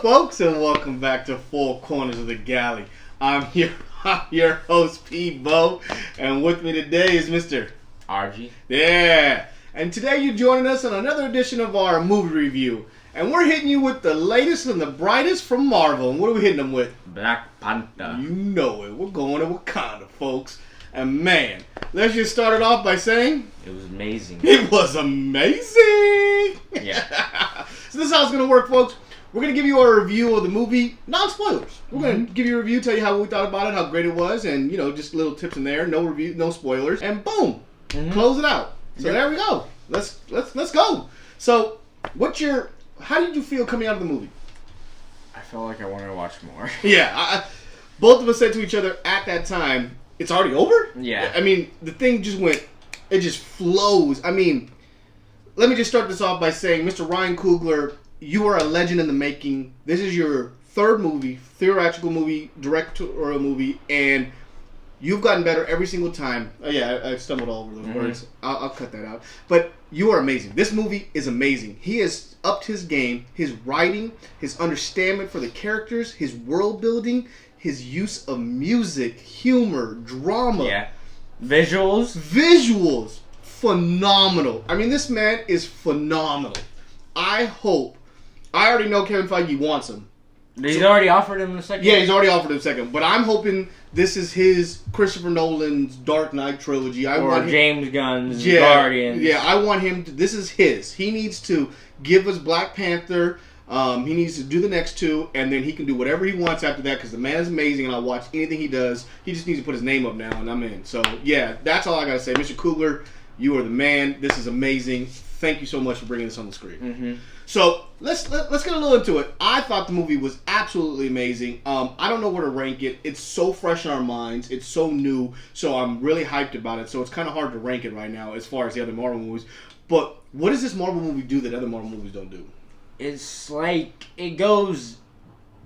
Folks, and welcome back to Four Corners of the Galley. I'm your host PBO, and with me today is Mr. RG. Yeah, and today you're joining us on another edition of our movie review, and we're hitting you with the latest and the brightest from Marvel. And what are we hitting them with? Black Panther. You know it. We're going to Wakanda, folks. And man, let's just start it off by saying it was amazing. It was amazing. Yeah. So this is how it's going to work, folks. We're going to give you a review of the movie, non-spoilers. We're going to give you a review, tell you how we thought about it, how great it was, and, you know, just little tips in there. No review, no spoilers. And boom, close it out. So there we go. Let's go. So, how did you feel coming out of the movie? I felt like I wanted to watch more. Yeah, both of us said to each other at that time, it's already over? Yeah. I mean, the thing it just flows. I mean, let me just start this off by saying, Mr. Ryan Coogler, you are a legend in the making. This is your third movie, theatrical movie, directorial movie, and you've gotten better every single time. Oh, yeah, I stumbled all over those words. I'll cut that out. But you are amazing. This movie is amazing. He has upped his game, his writing, his understanding for the characters, his world building, his use of music, humor, drama. Yeah. Visuals. Phenomenal. I mean, this man is phenomenal. I already know Kevin Feige wants him. He's already offered him a second? Yeah, he's already offered him a second. But I'm hoping this is his Christopher Nolan's Dark Knight trilogy. James Gunn's Guardians. Yeah, I want him to... This is his. He needs to give us Black Panther. He needs to do the next two, and then he can do whatever he wants after that, because the man is amazing, and I'll watch anything he does. He just needs to put his name up now, and I'm in. So, yeah, that's all I got to say. Mr. Coogler, you are the man. This is amazing. Thank you so much for bringing this on the screen. So let's get a little into it. I thought the movie was absolutely amazing. I don't know where to rank it. It's so fresh in our minds. It's so new. So I'm really hyped about it. So it's kind of hard to rank it right now as far as the other Marvel movies. But what does this Marvel movie do that other Marvel movies don't do? It's like it goes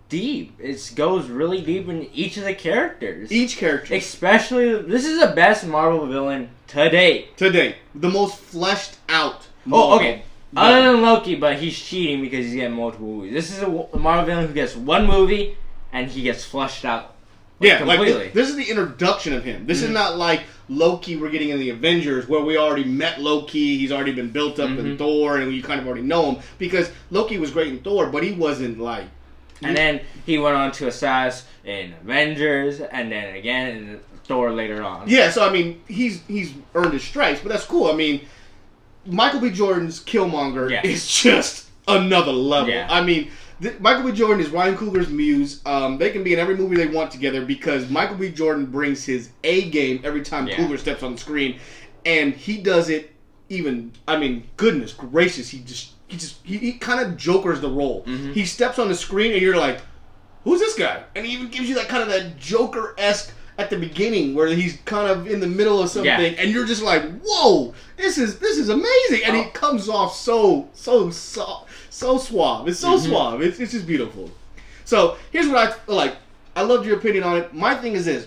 deep. It goes really deep in each of the characters. Each character. Especially, this is the best Marvel villain to date. The most fleshed out Marvel. Oh, okay. Other than Loki, but he's cheating because he's getting multiple movies. This is a Marvel villain who gets one movie and he gets flushed out. Completely. Like this is the introduction of him. This is not like Loki we're getting in the Avengers where we already met Loki. He's already been built up in Thor and you kind of already know him because Loki was great in Thor, but he wasn't like... And then he went on to assess in Avengers and then again in Thor later on. Yeah, so I mean, he's earned his stripes, but that's cool. I mean, Michael B. Jordan's Killmonger is just another level. Yeah. I mean, Michael B. Jordan is Ryan Coogler's muse. They can be in every movie they want together because Michael B. Jordan brings his A game every time Coogler steps on the screen, and he does it even. I mean, goodness gracious, he kind of jokers the role. He steps on the screen and you're like, who's this guy? And he even gives you that kind of that Joker-esque at the beginning where he's kind of in the middle of something and you're just like, whoa, this is amazing. And he comes off so suave. It's so suave. It's just beautiful. So here's what I like. I loved your opinion on it. My thing is this.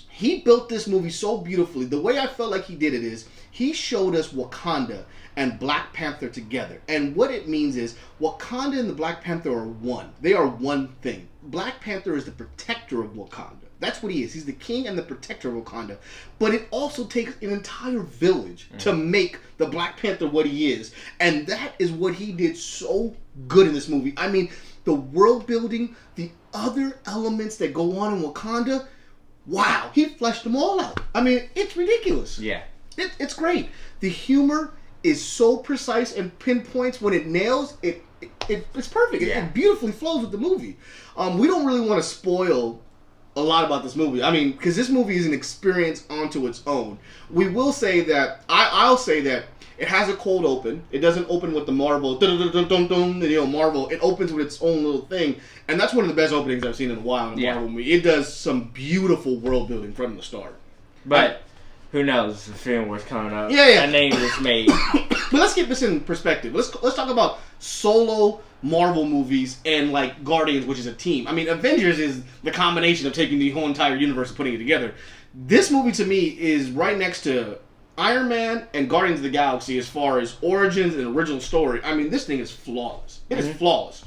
He built this movie so beautifully. The way I felt like he did it is he showed us Wakanda and Black Panther together. And what it means is Wakanda and the Black Panther are one. They are one thing. Black Panther is the protector of Wakanda. That's what he is. He's the king and the protector of Wakanda. But it also takes an entire village to make the Black Panther what he is. And that is what he did so good in this movie. I mean, the world building, the other elements that go on in Wakanda, wow, he fleshed them all out. I mean, it's ridiculous. Yeah. It's great. The humor is so precise and pinpoints when it nails it. It's perfect. It beautifully flows with the movie. We don't really want to spoil a lot about this movie. I mean, because this movie is an experience onto its own. We will say that I'll say that it has a cold open. It doesn't open with the Marvel, Marvel. It opens with its own little thing, and that's one of the best openings I've seen in a while in a Marvel movie. It does some beautiful world building from the start. But who knows? The film was coming up. Yeah. A name was made. But let's get this in perspective. Let's talk about solo Marvel movies and like Guardians, which is a team. I mean, Avengers is the combination of taking the whole entire universe and putting it together. This movie to me is right next to Iron Man and Guardians of the Galaxy as far as origins and original story. I mean, this thing is flawless. It is flawless.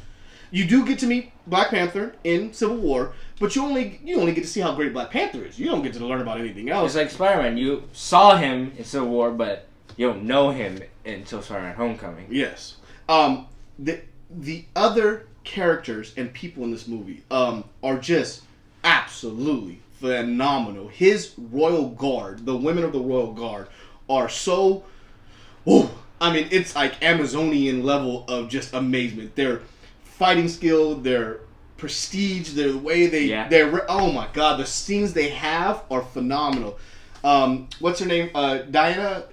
You do get to meet Black Panther in Civil War, but you only get to see how great Black Panther is. You don't get to learn about anything else. It's like Spider-Man. You saw him in Civil War, but you don't know him until Spider-Man: Homecoming. Yes. The other characters and people in this movie are just absolutely phenomenal. His Royal Guard, the women of the Royal Guard, are so... Ooh, I mean, it's like Amazonian level of just amazement. Their fighting skill, their prestige, the way oh my god, the scenes they have are phenomenal. What's her name? Diana,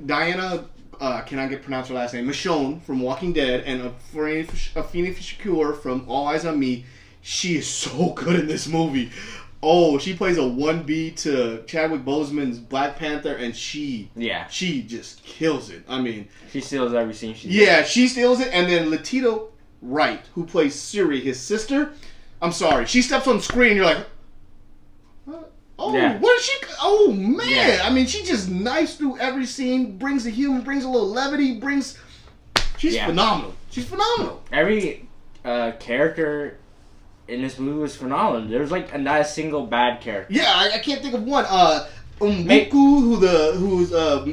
can I pronounce her last name? Michonne from Walking Dead, and Afeni Shakur from All Eyes on Me. She is so good in this movie. Oh, she plays a 1B to Chadwick Boseman's Black Panther, and she just kills it. I mean, she steals every scene she does. Yeah, she steals it. And then Letitia Wright, who plays Siri, his sister. I'm sorry, she steps on screen, and you're like, what is she? Oh man! Yeah. I mean, she just knifes through every scene, brings the humor, brings a little levity, She's phenomenal. She's phenomenal. Every character in this movie was phenomenal. There's like not a single bad character. Yeah, I can't think of one. Umbuku, who's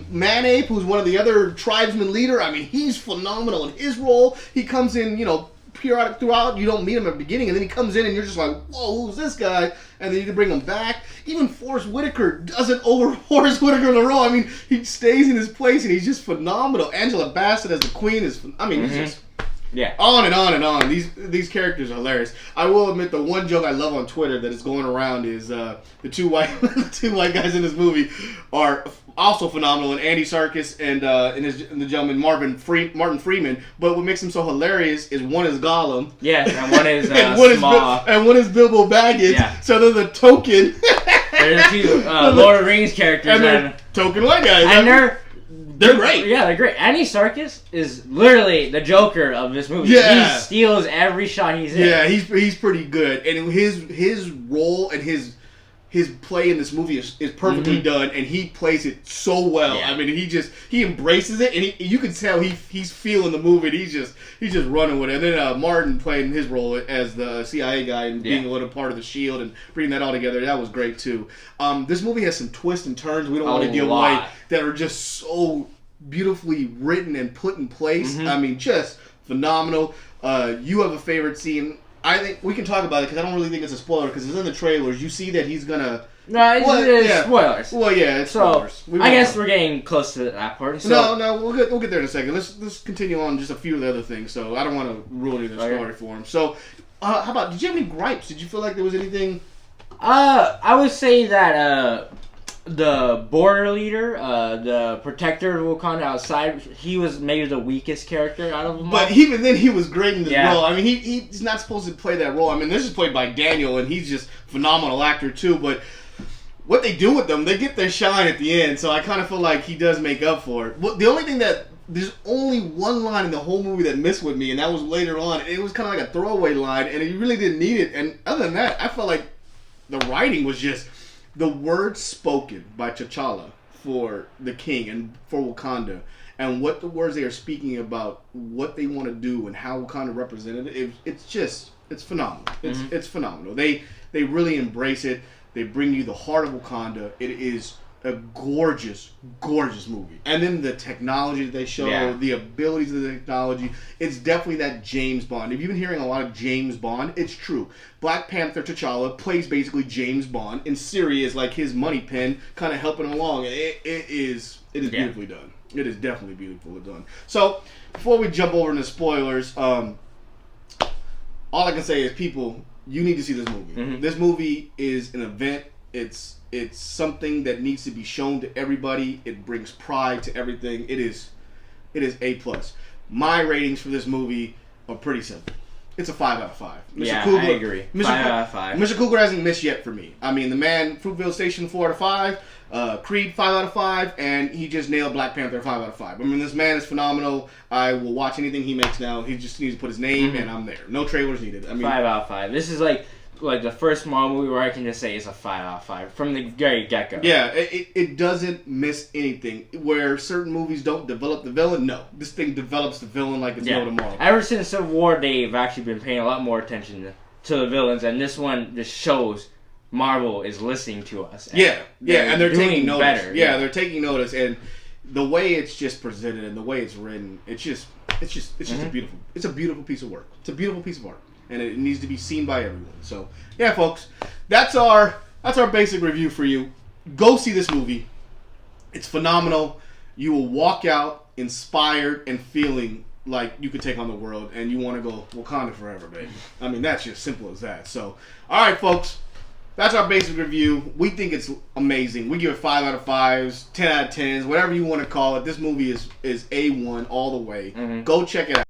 Man-Ape, who's one of the other tribesmen leader. I mean, he's phenomenal in his role. He comes in, periodic throughout. You don't meet him at the beginning, and then he comes in, and you're just like, whoa, who's this guy? And then you can bring him back. Even Forrest Whitaker doesn't over Forrest Whitaker in the role. I mean, he stays in his place, and he's just phenomenal. Angela Bassett as the queen is, he's just... Yeah. On and on and on. These characters are hilarious. I will admit the one joke I love on Twitter that is going around is the two white guys in this movie are also phenomenal, and Andy Serkis and the gentleman Martin Freeman. But what makes them so hilarious is one is Gollum. Yeah, and one is and one is Bilbo Baggins. Yeah. So they're the token. They're the two Lord of the Rings characters, and they're token white guys. And they're great. Yeah, they're great. Andy Serkis is literally the Joker of this movie. Yeah. He steals every shot he's in. Yeah, he's pretty good. And his role and his play in this movie is perfectly done, and he plays it so well. Yeah. I mean, he embraces it, and you can tell he's feeling the movie. And he's just running with it. And then Martin playing his role as the CIA guy and being a little part of the Shield and bringing that all together. That was great too. This movie has some twists and turns we don't want to deal with that are just so beautifully written and put in place. I mean, just phenomenal. You have a favorite scene? I think we can talk about it because I don't really think it's a spoiler because it's in the trailers. You see that he's gonna... No, it's spoilers. Well, yeah, it's spoilers. I guess we're getting close to that part. So. No, we'll get there in a second. Let's continue on just a few of the other things. So I don't want to ruin the story for him. So how about? Did you have any gripes? Did you feel like there was anything? I would say that the border leader, the protector of Wakanda outside, he was maybe the weakest character out of them all. But even then, he was great in this role. I mean, he's not supposed to play that role. I mean, this is played by Daniel, and he's just a phenomenal actor too. But what they do with them, they get their shine at the end. So I kind of feel like he does make up for it. Well, the only thing there's only one line in the whole movie that missed with me, and that was later on. It was kind of like a throwaway line, and you really didn't need it. And other than that, I felt like the writing was just... The words spoken by T'Challa for the king and for Wakanda, and what the words they are speaking about, what they want to do, and how Wakanda represented it, it's phenomenal. It's phenomenal. They really embrace it. They bring you the heart of Wakanda. It is a gorgeous, gorgeous movie. And then the technology that they show, the abilities of the technology, it's definitely that James Bond. If you've been hearing a lot of James Bond, it's true. Black Panther T'Challa plays basically James Bond, and Siri is like his money pen, kind of helping him along. It is beautifully done. It is definitely beautifully done. So, before we jump over into spoilers, all I can say is, people, you need to see this movie. This movie is an event. It's something that needs to be shown to everybody. It brings pride to everything. It is A+. My ratings for this movie are pretty simple. It's a 5 out of 5. I agree. 5 out of 5. Mr. Cougar hasn't missed yet for me. I mean, the man, Fruitvale Station, 4 out of 5. Creed, 5 out of 5. And he just nailed Black Panther, 5 out of 5. I mean, this man is phenomenal. I will watch anything he makes now. He just needs to put his name, and I'm there. No trailers needed. I mean, 5 out of 5. This is like like the first Marvel movie where I can just say it's a 5 out of 5 from the very get-go. Yeah, it doesn't miss anything. Where certain movies don't develop the villain, no. This thing develops the villain like it's no tomorrow. Ever since Civil War, they've actually been paying a lot more attention to the villains, and this one just shows Marvel is listening to us. And and they're taking notice. Better. Yeah, they're taking notice, and the way it's just presented and the way it's written, it's just a beautiful piece of work. It's a beautiful piece of art, and it needs to be seen by everyone. So yeah, folks, that's our basic review for you. Go see this movie. It's phenomenal. You will walk out inspired and feeling like you could take on the world, and you want to go Wakanda forever, baby. I mean, that's just simple as that. So, all right, folks, that's our basic review. We think it's amazing. We give it 5 out of 5s, 10 out of 10s, whatever you want to call it. This movie is A1 all the way. Go check it out.